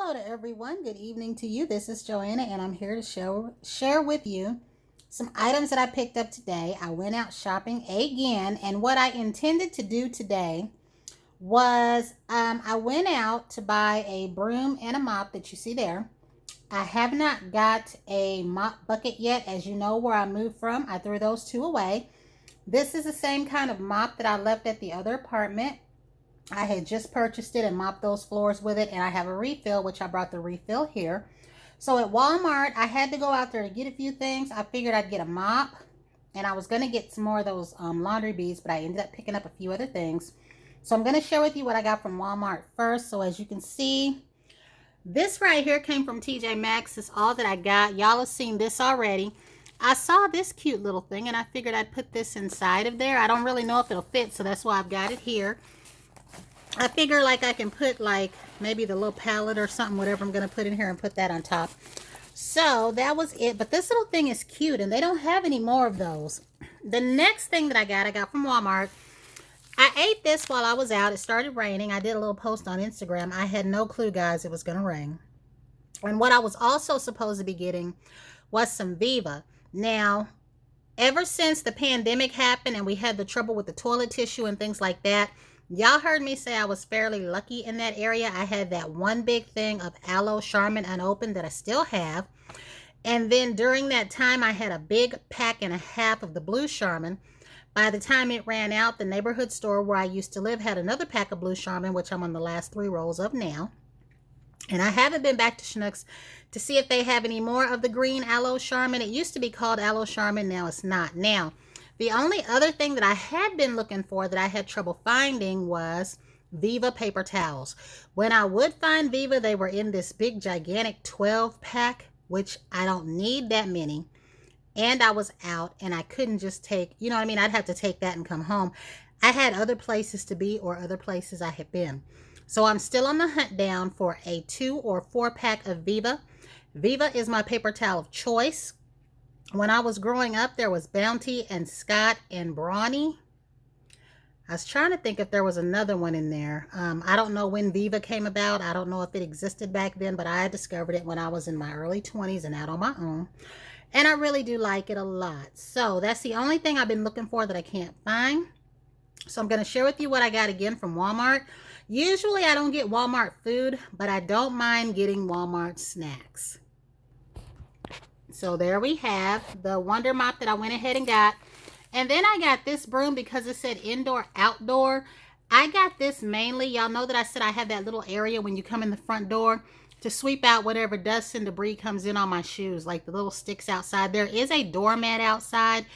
Hello to everyone. Good evening to you. This is Joanna, and I'm here to share with you some items that I picked up today. I went out shopping again, and what I intended to do today was I went out to buy a broom and a mop that you see there. I have not got a mop bucket yet. As you know, where I moved from, I threw those two away. This is the same kind of mop that I left at the other apartment. I had just purchased it and mopped those floors with it, and I have a refill, which I brought the refill here. So at Walmart, I had to go out there to get a few things. I figured I'd get a mop, and I was going to get some more of those laundry beads, but I ended up picking up a few other things. So I'm going to share with you what I got from Walmart first. So as you can see, this right here came from TJ Maxx. It's all that I got. Y'all have seen this already. I saw this cute little thing, and I figured I'd put this inside of there. I don't really know if it'll fit, so that's why I've got it here. I figure like I can put like maybe the little palette or something, whatever I'm going to put in here, and put that on top. So that was it. But this little thing is cute, and they don't have any more of those. The next thing that I got from Walmart. I ate this while I was out. It started raining. I did a little post on Instagram. I had no clue, guys, it was going to rain. And what I was also supposed to be getting was some Viva. Now, ever since the pandemic happened and we had the trouble with the toilet tissue and things like that, y'all heard me say I was fairly lucky in that area. I had that one big thing of Aloe Charmin unopened that I still have. And then during that time, I had a big pack and a half of the Blue Charmin. By the time it ran out, the neighborhood store where I used to live had another pack of Blue Charmin, which I'm on the last 3 rolls of now. And I haven't been back to Schnucks to see if they have any more of the green Aloe Charmin. It used to be called Aloe Charmin. Now it's not. Now, the only other thing that I had been looking for that I had trouble finding was Viva paper towels. When I would find Viva, they were in this big gigantic 12 pack, which I don't need that many. And I was out and I couldn't just take, you know what I mean? I'd have to take that and come home. I had other places to be or other places I had been. So I'm still on the hunt down for a 2 or 4 pack of Viva. Viva is my paper towel of choice. When I was growing up, there was Bounty and Scott and Brawny. I was trying to think if there was another one in there. I don't know when Viva came about. I don't know if it existed back then, but I discovered it when I was in my early 20s and out on my own. And I really do like it a lot. So that's the only thing I've been looking for that I can't find. So I'm going to share with you what I got again from Walmart. Usually I don't get Walmart food, but I don't mind getting Walmart snacks. So there we have the Wonder Mop that I went ahead and got. And then I got this broom because it said indoor, outdoor. I got this mainly, y'all know that I said I have that little area when you come in the front door to sweep out whatever dust and debris comes in on my shoes, like the little sticks outside. There is a doormat outside,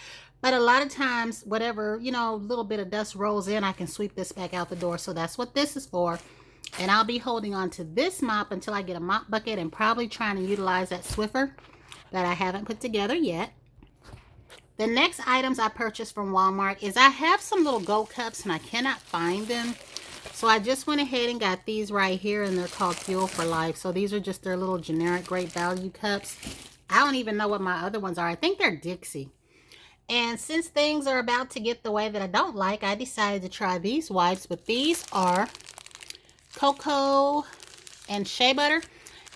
but a lot of times, whatever, you know, little bit of dust rolls in, I can sweep this back out the door. So that's what this is for. And I'll be holding on to this mop until I get a mop bucket and probably trying to utilize that Swiffer that I haven't put together yet. The next items I purchased from Walmart is I have some little gold cups and I cannot find them. So I just went ahead and got these right here, and they're called Fuel for Life. So these are just their little generic great value cups. I don't even know what my other ones are. I think they're Dixie. And since things are about to get the way that I don't like, I decided to try these wipes. But these are Cocoa and Shea Butter.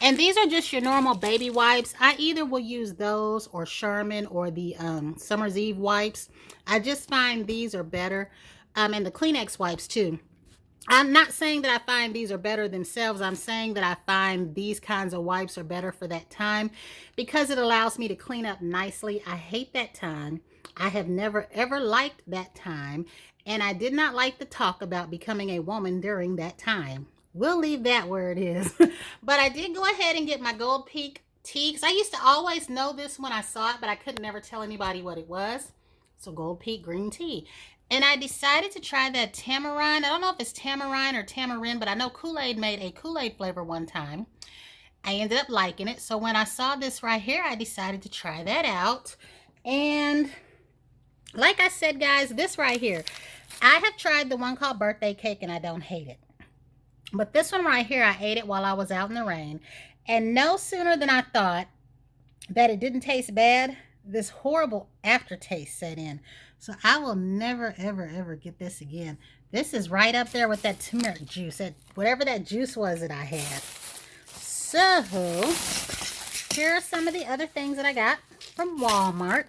And these are just your normal baby wipes. I either will use those or Charmin or the Summer's Eve wipes. I just find these are better. And the Kleenex wipes too. I'm not saying that I find these are better themselves. I'm saying that I find these kinds of wipes are better for that time because it allows me to clean up nicely. I hate that time. I have never ever liked that time. And I did not like to talk about becoming a woman during that time. We'll leave that where it is. But I did go ahead and get my Gold Peak tea because I used to always know this when I saw it, but I could never tell anybody what it was. So Gold Peak green tea. And I decided to try that tamarind. I don't know if it's tamarind or tamarind, but I know Kool-Aid made a Kool-Aid flavor one time. I ended up liking it. So when I saw this right here, I decided to try that out. And like I said, guys, this right here, I have tried the one called Birthday Cake and I don't hate it. But this one right here, I ate it while I was out in the rain. And no sooner than I thought that it didn't taste bad, this horrible aftertaste set in. So I will never, ever, ever get this again. This is right up there with that turmeric juice, that whatever that juice was that I had. So, here are some of the other things that I got from Walmart.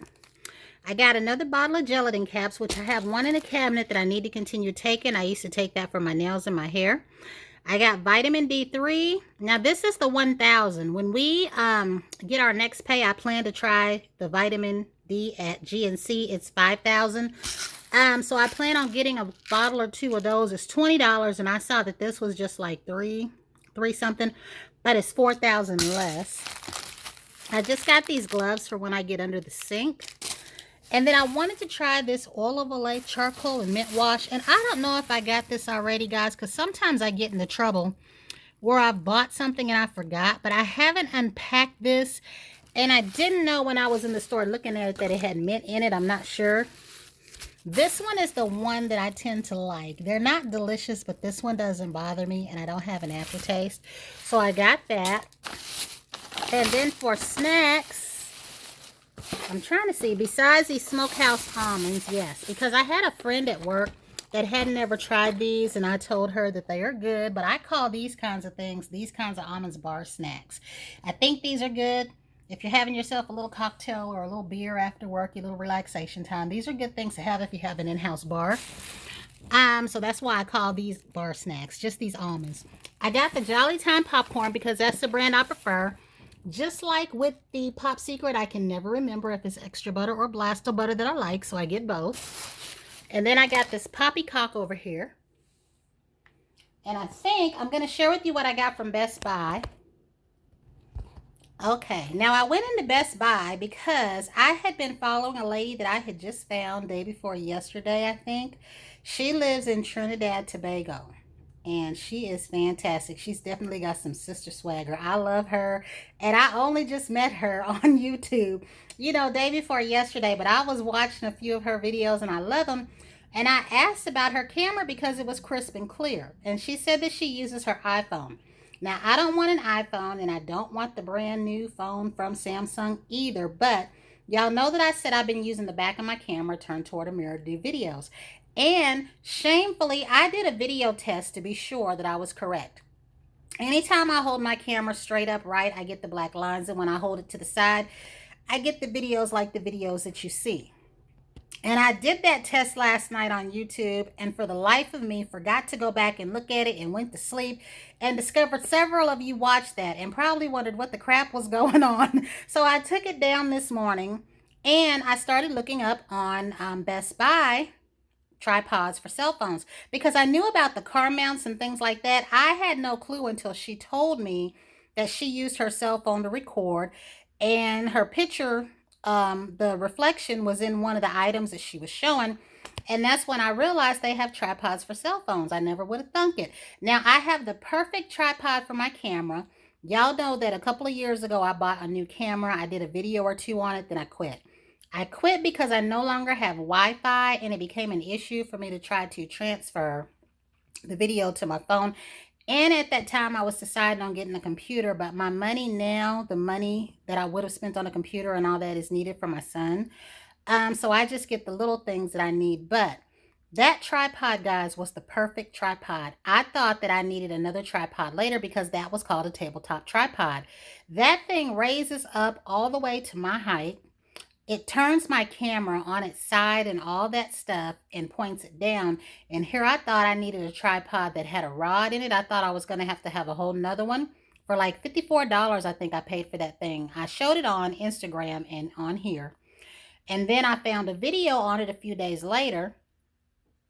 I got another bottle of gelatin caps, which I have one in a cabinet that I need to continue taking. I used to take that for my nails and my hair. I got vitamin D3. Now, this is the 1000. When we get our next pay, I plan to try the vitamin D at GNC. It's 5000. So I plan on getting a bottle or two of those. It's $20, and I saw that this was just like three something, but it's 4000 less. I just got these gloves for when I get under the sink. And then I wanted to try this Oil of Olay charcoal and mint wash. And I don't know if I got this already, guys, because sometimes I get into trouble where I've bought something and I forgot. But I haven't unpacked this. And I didn't know when I was in the store looking at it that it had mint in it. I'm not sure. This one is the one that I tend to like. They're not delicious, but this one doesn't bother me. And I don't have an aftertaste. So I got that. And then for snacks, I'm trying to see, besides these Smokehouse almonds, yes, because I had a friend at work that had never tried these, and I told her that they are good, but I call these kinds of things, these kinds of almonds, bar snacks. I think these are good. If you're having yourself a little cocktail or a little beer after work, your little relaxation time, these are good things to have if you have an in-house bar. So that's why I call these bar snacks, just these almonds. I got the Jolly Time popcorn because that's the brand I prefer. Just like with the Pop Secret, I can never remember if it's extra butter or Blasto butter that I like, so I get both. And then I got this Poppycock over here. And I think I'm going to share with you what I got from Best Buy. Okay, now I went into Best Buy because I had been following a lady that I had just found day before yesterday, I think. She lives in Trinidad, Tobago. And she is fantastic. She's definitely got some sister swagger. I love her. And I only just met her on YouTube, you know, day before yesterday. But I was watching a few of her videos and I love them. And I asked about her camera because it was crisp and clear. And she said that she uses her iPhone. Now, I don't want an iPhone and I don't want the brand new phone from Samsung either. But y'all know that I said I've been using the back of my camera turned toward a mirror to do videos. And shamefully, I did a video test to be sure that I was correct. Anytime I hold my camera straight up right, I get the black lines. And when I hold it to the side, I get the videos like the videos that you see. And I did that test last night on YouTube. And for the life of me, forgot to go back and look at it and went to sleep. And discovered several of you watched that and probably wondered what the crap was going on. So I took it down this morning. And I started looking up on Best Buy tripods for cell phones because I knew about the car mounts and things like that. I had no clue until she told me that she used her cell phone to record, and her picture, the reflection was in one of the items that she was showing, and that's when I realized they have tripods for cell phones. I never would have thunk it. Now I have the perfect tripod for my camera. Y'all know that a couple of years ago I bought a new camera. I did a video or two on it, then I quit. I quit because I no longer have Wi-Fi and it became an issue for me to try to transfer the video to my phone. And at that time, I was deciding on getting a computer, but my money now, the money that I would have spent on a computer and all that is needed for my son. So I just get the little things that I need. But that tripod, guys, was the perfect tripod. I thought that I needed another tripod later because that was called a tabletop tripod. That thing raises up all the way to my height. It turns my camera on its side and all that stuff and points it down. And here I thought I needed a tripod that had a rod in it. I thought I was going to have a whole nother one. For like $54, I think I paid for that thing. I showed it on Instagram and on here. And then I found a video on it a few days later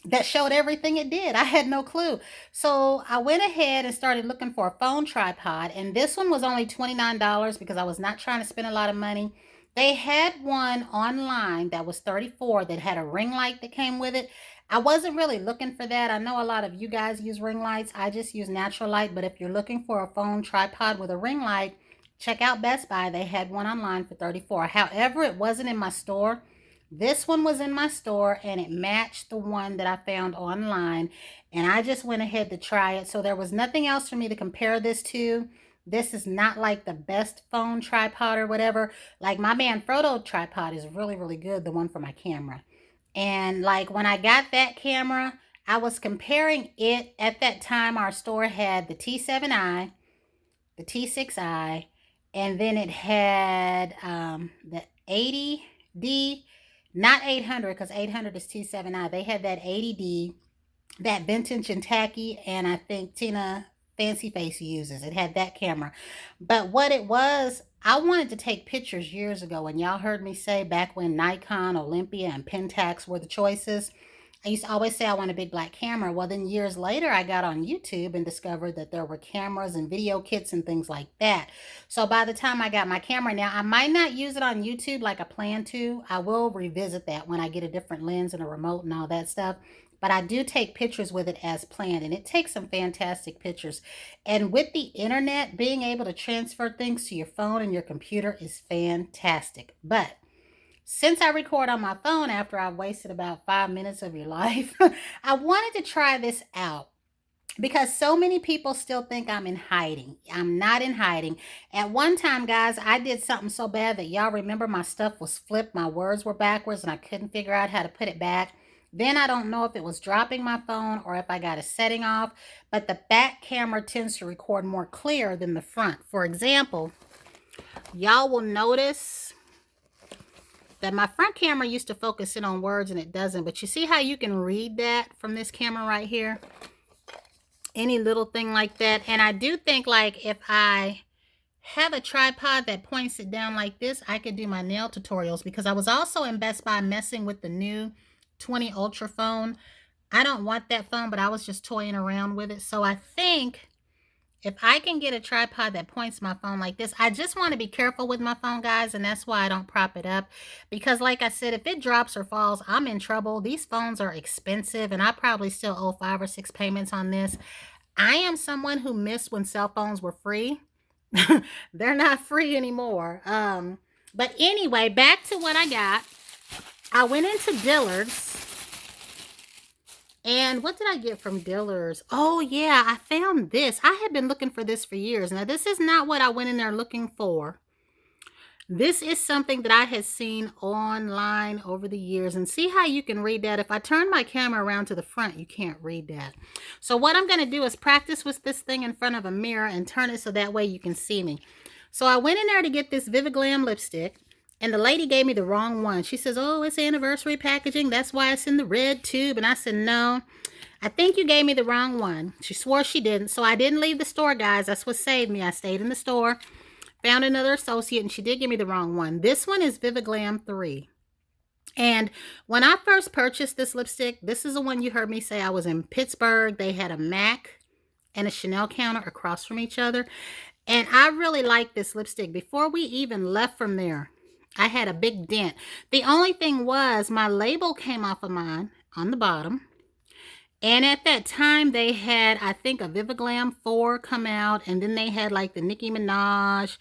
that showed everything it did. I had no clue. So I went ahead and started looking for a phone tripod. And this one was only $29 because I was not trying to spend a lot of money. They had one online that was $34 that had a ring light that came with it. I wasn't really looking for that. I know a lot of you guys use ring lights. I just use natural light. But if you're looking for a phone tripod with a ring light, check out Best Buy. They had one online for $34. However, it wasn't in my store. This one was in my store and it matched the one that I found online. And I just went ahead to try it. So there was nothing else for me to compare this to. This is not like the best phone tripod or whatever. Like my Manfrotto tripod is really, really good. The one for my camera. And like when I got that camera, I was comparing it. At that time, our store had the T7i, the T6i, and then it had the 80D, not 800 because 800 is T7i. They had that 80D, that vintage and tacky, and I think Tina Fancy Face uses. It had that camera. But what it was, I wanted to take pictures years ago, and y'all heard me say back when Nikon, Olympia, and Pentax were the choices. I used to always say I want a big black camera. Well, then years later, I got on YouTube and discovered that there were cameras and video kits and things like that. So by the time I got my camera now, I might not use it on YouTube like I plan to. I will revisit that when I get a different lens and a remote and all that stuff. But I do take pictures with it as planned, and it takes some fantastic pictures. And with the internet, being able to transfer things to your phone and your computer is fantastic. But since I record on my phone after I've wasted about 5 minutes of your life, I wanted to try this out because so many people still think I'm in hiding. I'm not in hiding. At one time, guys, I did something so bad that y'all remember my stuff was flipped, my words were backwards, and I couldn't figure out how to put it back. Then I don't know if it was dropping my phone or if I got a setting off, but the back camera tends to record more clear than the front. For example, y'all will notice that my front camera used to focus in on words and it doesn't, but you see how you can read that from this camera right here? Any little thing like that. And I do think, like, if I have a tripod that points it down like this, I could do my nail tutorials, because I was also in Best Buy messing with the new 20 Ultra phone. I don't want that phone, but I was just toying around with it. So I think if I can get a tripod that points my phone like this, I just want to be careful with my phone, guys, and that's why I don't prop it up. Because like I said, if it drops or falls, I'm in trouble. These phones are expensive, and I probably still owe 5 or 6 payments on this. I am someone who missed when cell phones were free. They're not free anymore. But anyway, back to what I got. I went into Dillard's, and what did I get from Dillard's? Oh yeah, I found this. I had been looking for this for years. Now, this is not what I went in there looking for. This is something that I had seen online over the years, and see how you can read that. If I turn my camera around to the front, you can't read that. So what I'm going to do is practice with this thing in front of a mirror and turn it so that way you can see me. So I went in there to get this Viviglam lipstick, and the lady gave me the wrong one. She says, oh, it's anniversary packaging. That's why it's in the red tube. And I said, no, I think you gave me the wrong one. She swore she didn't. So I didn't leave the store, guys. That's what saved me. I stayed in the store, found another associate, and she did give me the wrong one. This one is Viviglam 3. And when I first purchased this lipstick, this is the one you heard me say. I was in Pittsburgh. They had a MAC and a Chanel counter across from each other. And I really liked this lipstick. Before we even left from there, I had a big dent. The only thing was my label came off of mine on the bottom. And at that time, they had, I think, a Viviglam 4 come out. And then they had like the Nicki Minaj,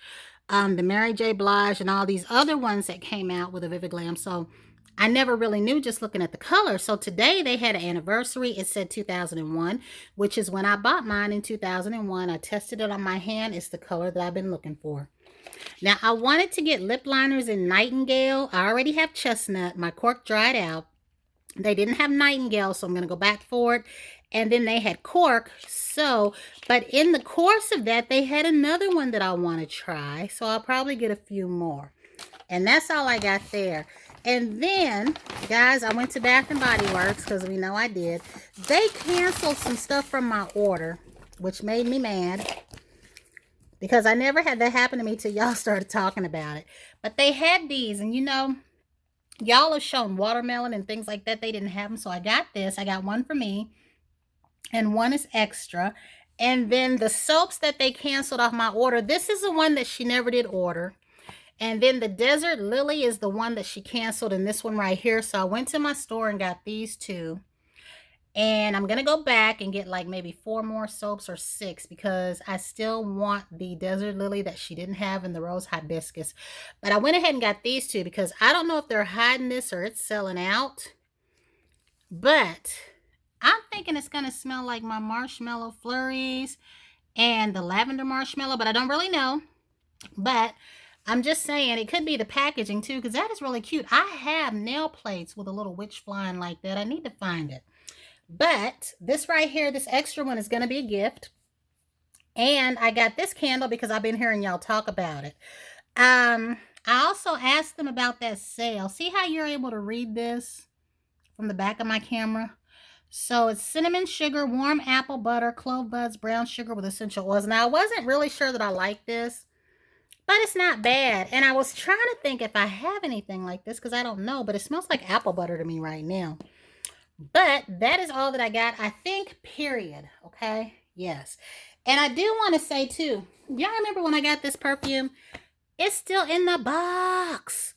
the Mary J. Blige, and all these other ones that came out with a Viviglam. So I never really knew just looking at the color. So today they had an anniversary. It said 2001, which is when I bought mine in 2001. I tested it on my hand. It's the color that I've been looking for. Now, I wanted to get lip liners in Nightingale. I already have Chestnut. My cork dried out. They didn't have Nightingale, so I'm going to go back for it. And then they had cork. So, but in the course of that, they had another one that I want to try. So I'll probably get a few more. And that's all I got there. And then, guys, I went to Bath & Body Works, because we know I did. They canceled some stuff from my order, which made me mad, because I never had that happen to me till y'all started talking about it. But they had these, and you know, y'all have shown watermelon and things like that. They didn't have them, so I got this. I got one for me, and one is extra. And then the soaps that they canceled off my order, this is the one that she never did order. And then the Desert Lily is the one that she canceled, and this one right here. So I went to my store and got these two. And I'm going to go back and get like maybe 4 more soaps or 6, because I still want the Desert Lily that she didn't have and the Rose Hibiscus. But I went ahead and got these two because I don't know if they're hiding this or it's selling out. But I'm thinking it's going to smell like my Marshmallow Flurries and the Lavender Marshmallow, but I don't really know. But I'm just saying it could be the packaging too, because that is really cute. I have nail plates with a little witch flying like that. I need to find it. But this right here, this extra one is going to be a gift. And I got this candle because I've been hearing y'all talk about it. I also asked them about that sale. See how you're able to read this from the back of my camera? So it's cinnamon sugar, warm apple butter, clove buds, brown sugar with essential oils. Now, I wasn't really sure that I liked this, but it's not bad. And I was trying to think if I have anything like this because I don't know, but it smells like apple butter to me right now. But that is all that I got, I think, period. Okay? Yes. And I do want to say, too, y'all remember when I got this perfume? It's still in the box.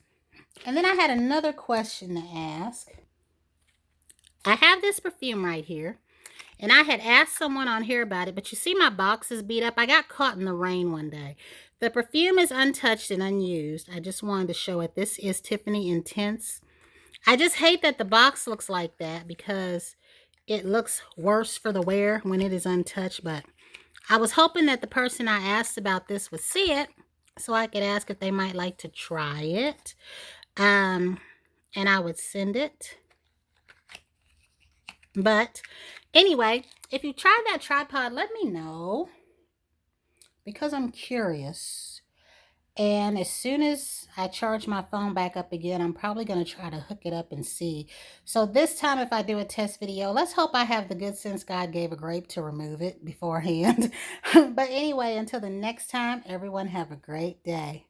And then I had another question to ask. I have this perfume right here. And I had asked someone on here about it, but you see my box is beat up. I got caught in the rain one day. The perfume is untouched and unused. I just wanted to show it. This is Tiffany Intense. I just hate that the box looks like that because it looks worse for the wear when it is untouched. But I was hoping that the person I asked about this would see it so I could ask if they might like to try it. And I would send it. But anyway, if you tried that tripod, let me know because I'm curious. And as soon as I charge my phone back up again, I'm probably going to try to hook it up and see. So this time, if I do a test video, let's hope I have the good sense God gave a grape to remove it beforehand. But anyway, until the next time, everyone have a great day.